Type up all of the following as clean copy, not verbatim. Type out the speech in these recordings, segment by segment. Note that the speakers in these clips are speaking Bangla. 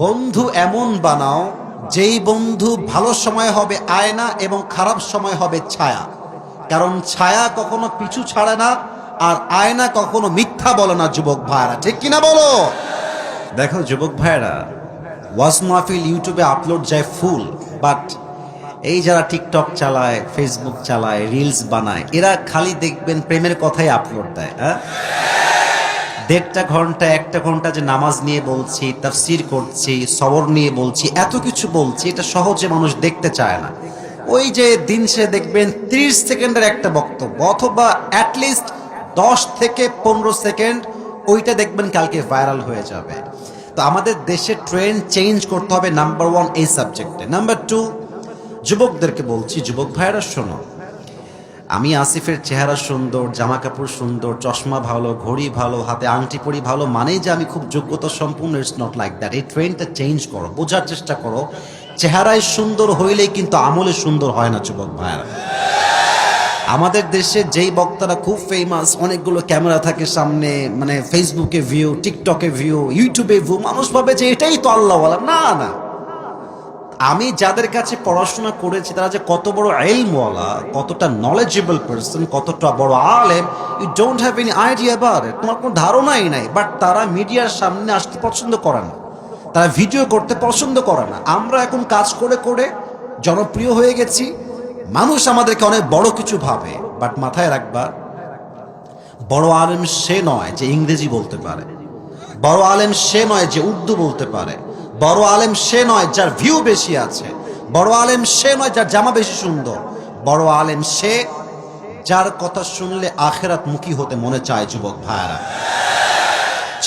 বন্ধু এমন বানাও যেই বন্ধু ভালো সময় হবে আয়না এবং খারাপ সময় হবে ছায়া। কারণ ছায়া কখনো পিছু ছাড়ে না, আর আয়না কখনো মিথ্যা বলে না। যুবক ভাইরা ঠিক কিনা বলো? দেখো যুবক ভাইরা, ওয়াজ মাহফিল ইউটিউবে আপলোড যায় ফুল, বাট এই যারা টিকটক চালায়, ফেসবুক চালায়, রিলস বানায়, এরা খালি দেখবেন প্রেমের কথাই আপলোড দেয়। হ্যাঁ, 1.5 ঘন্টা 1 ঘন্টা যে নামাজ নিয়ে বলছি, তাফসির করছি, সবর নিয়ে বলছি, এত কিছু বলছি, এটা সহজে মানুষ দেখতে চায় না। ওই যে দিন সে দেখবেন 30 সেকেন্ডের একটা বক্তব্য, অথবা অ্যাটলিস্ট 10 থেকে 15 সেকেন্ড, ওইটা দেখবেন কালকে ভাইরাল হয়ে যাবে। তো আমাদের দেশে ট্রেন্ড চেঞ্জ করতে হবে, নাম্বার 1 এই সাবজেক্টে। নাম্বার 2, যুবকদেরকে বলছি, যুবক ভাইয়েরা শোনো, আমি আসিফের চেহারা সুন্দর, জামা কাপড় সুন্দর, চশমা ভালো, ঘড়ি ভালো, হাতে আংটি পরি ভালো মানেই যে আমি খুব যোগ্যতা সম্পূর্ণ, ইটস নট লাইক দ্যাট। এই ট্রেন্ডটা চেঞ্জ করো, বোঝার চেষ্টা করো। চেহারায় সুন্দর হইলেই কিন্তু আমলে সুন্দর হয় না যুবক ভাইয়ারা। আমাদের দেশে যেই বক্তারা খুব ফেমাস, অনেকগুলো ক্যামেরা থাকে সামনে, মানে ফেসবুকে ভিউ, টিকটকে ভিউ, ইউটিউবে ভিউ, মানুষ ভাবে যে এটাই তো আল্লাহওয়ালা। না না, আমি যাদের কাছে পড়াশোনা করেছি তারা যে কত বড় ইলমওয়ালা, কতটা নলেজেবল পারসন, কতটা বড় আলেম, you don't have any idea about it, তোমার কোনো ধারণাই নাই। বাট তারা মিডিয়ার সামনে আসতে পছন্দ করে না, তারা ভিডিও করতে পছন্দ করে না। আমরা এখন কাজ করে করে জনপ্রিয় হয়ে গেছি, মানুষ আমাদেরকে অনেক বড় কিছু ভাবে। বাট মাথায় রাখবা, বড় আলেম সে নয় যে ইংরেজি বলতে পারে, বড় আলেম সে নয় যে উর্দু বলতে পারে, বড় আলেম সে নয় যার ভিউ বেশি আছে, বড় আলেম সে নয় যার জামা বেশি সুন্দর। বড় আলেম সে যার কথা শুনলে আখেরাত মুখী হতে মনে চায়। যুবক ভাইরা,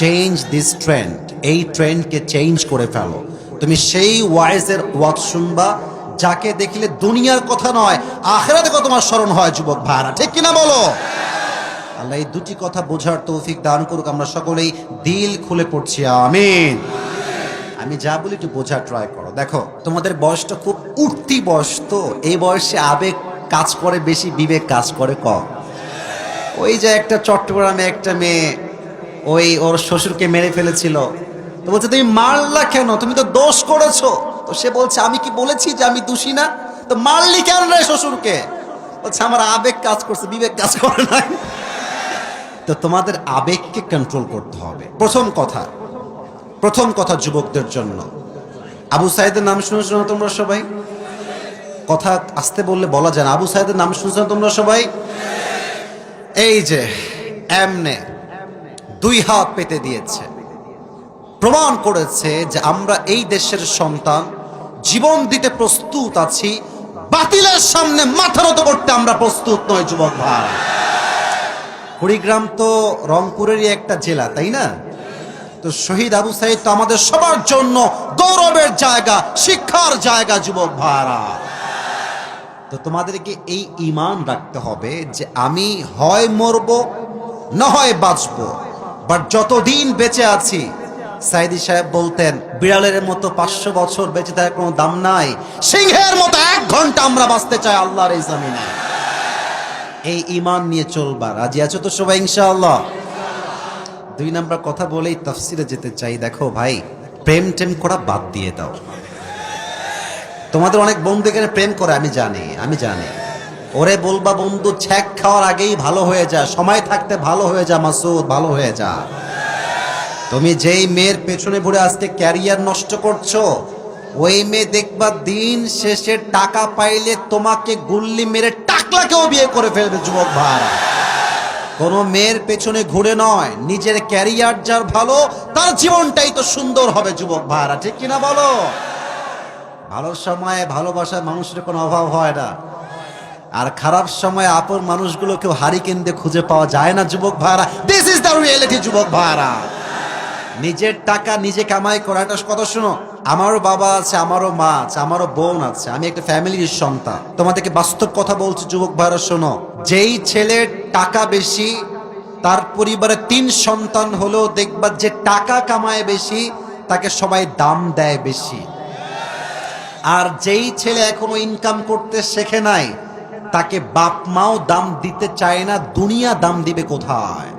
চেঞ্জ দিস ট্রেন্ড, এই ট্রেন্ডকে চেঞ্জ করে ফেলো। তুমি সেই ওয়াইজের ওয়াজ শুনবা যাকে দেখলে দুনিয়ার কথা নয় আখেরাতের কথা তোমার স্মরণ হয়। যুবক ভাইরা ঠিক কিনা বলো? আল্লাহ এই দুটি কথা বোঝার তৌফিক দান করুক। আমরা সকলেই দিল খুলে পড়ছি আমিন। আমি যা বলি একটু বোঝার ট্রাই করো। দেখো, তোমাদের বয়সটা খুব উঠতি বয়স, তো এই বয়সে আবেগ কাজ করে বেশি, বিবেক কাজ করে কম। ওই যে একটা চট্টগ্রামে একটা মেয়ে ওই ওর শ্বশুরকে মেরে ফেলেছিল, তো বলছে তুমি মারলা কেন, তুমি তো দোষ করেছো। তো সে বলছে আমি কি বলেছি যে আমি দোষী না, তো মারলি কেন রে শ্বশুরকে? বলছে আমার আবেগ কাজ করছে, বিবেক কাজ করে নাই। তো তোমাদের আবেগকে কন্ট্রোল করতে হবে। প্রথম কথা যুবকদের জন্য, আবু সাইদের নাম শুনেছো না তোমরা সবাই? কথা আস্তে বললে বলা যায় না। আবু সাইদের নাম শুনেছো না তোমরা সবাই? এই যে এমনে 2 হাত পেতে দিয়েছে, প্রমাণ করেছে যে আমরা এই দেশের সন্তান, জীবন দিতে প্রস্তুত আছি, বাতিলের সামনে মাথা নত করতে আমরা প্রস্তুত নই। যুবক ভাই, কুড়িগ্রাম তো রংপুরেরই একটা জেলা, তাই না? তো শহীদ আবু সাইদ তো আমাদের সবার জন্য গৌরবের জায়গা, শিক্ষার জায়গা। যুবক ভাইরা, তো তোমাদেরকে এই ঈমান রাখতে হবে যে আমি হয় মরব না হয় বাঁচব, বাট যতদিন বেঁচে আছি, সাইদি সাহেব বলতেন বিড়ালের মতো 500 বছর বেঁচে থাকার কোনো দাম নাই, সিংহের মতো 1 ঘন্টা আমরা বাঁচতে চাই আল্লাহর এই জমিনে। এই ঈমান নিয়ে চলবা। রাজি আছো তো সবাই ইনশাআল্লাহ? 2 নাম্বার কথা বলেই তাফসিরে যেতে চাই। দেখো ভাই, প্রেম টেম করা বাদ দিয়ে দাও। তোমাদের অনেক বন্ধু এখানে প্রেম করে, আমি জানি। ওরে বলবা বন্ধু ছ্যাক খাওয়ার আগেই ভালো হয়ে যা, সময় থাকতে ভালো হয়ে যা মাসুদ, ভালো হয়ে যা। তুমি যেই মেয়ের পেছনে ঘুরে আজকে ক্যারিয়ার নষ্ট করছো, ওই মেয়ে দেখবা দিন শেষে টাকা পাইলে তোমাকে গুল্লি মেরে টাকলাকেও বিয়ে করে ফেলবে। যুবক ভাইরা, কোনো মেয়ের পেছনে ঘুরে নয়, নিজের ক্যারিয়ার যার ভালো, তার জীবনটাই তো সুন্দর হবে। যুবক ভাইরা ঠিক কিনা বলো? ভালো সময়ে ভালোবাসার মানুষের কোনো অভাব হয় না, আর খারাপ সময়ে আপন মানুষগুলো কেউ হারিকেন দিয়ে খুঁজে পাওয়া যায় না। যুবক ভাইরা, দিস ইজ দ্য রিয়েলিটি। যুবক ভাইরা, নিজের টাকা নিজে কামাই করা একটা কথা। শোনো, আমারও বাবা আছে, আমারও মা আছে, আমারও বোন আছে, আমি একটা ফ্যামিলির সন্তান। তোমাদেরকে বাস্তব কথা বলছি যুবক ভাইরা, শোনো, যেই ছেলের টাকা বেশি, তার পরিবারে 3 সন্তান হলেও দেখবা যে টাকা কামায় বেশি, তাকে সবাই দাম দেয় বেশি। আর যেই ছেলে এখনো ইনকাম করতে শেখে নাই, তাকে বাপ মাও দাম দিতে চায় না, দুনিয়া দাম দিবে কোথায়?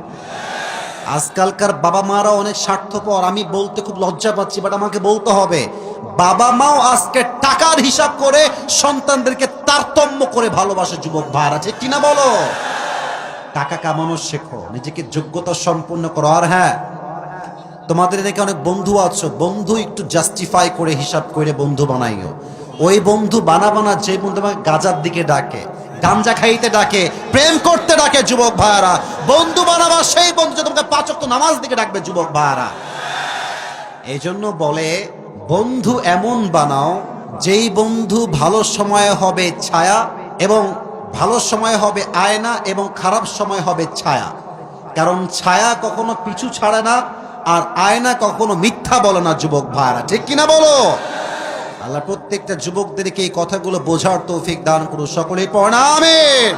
আজকালকার বাবা মারা অনেক স্বার্থপর, আমি বলতে খুব লজ্জা পাচ্ছি, বাট আমাকে বলতে হবে। বাবা মাও আজকে টাকার হিসাব করে সন্তানদেরকে তারতম্য করে ভালোবাসে যুবক ভাইরা, ঠিক কিনা বলো? টাকা কামানো শেখো, নিজেকে যোগ্যতা সম্পূর্ণ করো। আর হ্যাঁ, তোমাদের এদিকে অনেক বন্ধু আছো, বন্ধু একটু জাস্টিফাই করে হিসাব করে বন্ধু বানাইও। ওই বন্ধু বানা যে বন্ধু তোমাকে গাজার দিকে ডাকে, গাঞ্জা খাইতে ডাকে, প্রেম করতে ডাকে, যুবক ভাইয়ারা, বন্ধু বানাবা সেই বন্ধু যে তোমাকে 5 ওয়াক্ত নামাজ দিকে ডাকবে, যুবক ভাইয়ারা। এই জন্য বলে বন্ধু এমন বানাও যেই বন্ধু ভালো সময় হবে ছায়া, এবং ভালো সময় হবে আয়না, এবং খারাপ সময় হবে ছায়া। কারণ ছায়া কখনো পিছু ছাড়ে না, আর আয়না কখনো মিথ্যা বলে না, যুবক ভাইরা, ঠিক কিনা বলো? আল্লাহ প্রত্যেকটা যুবকদেরকে এই কথাগুলো বোঝার তৌফিক দান করুন, সকলেই পড়া আমিন।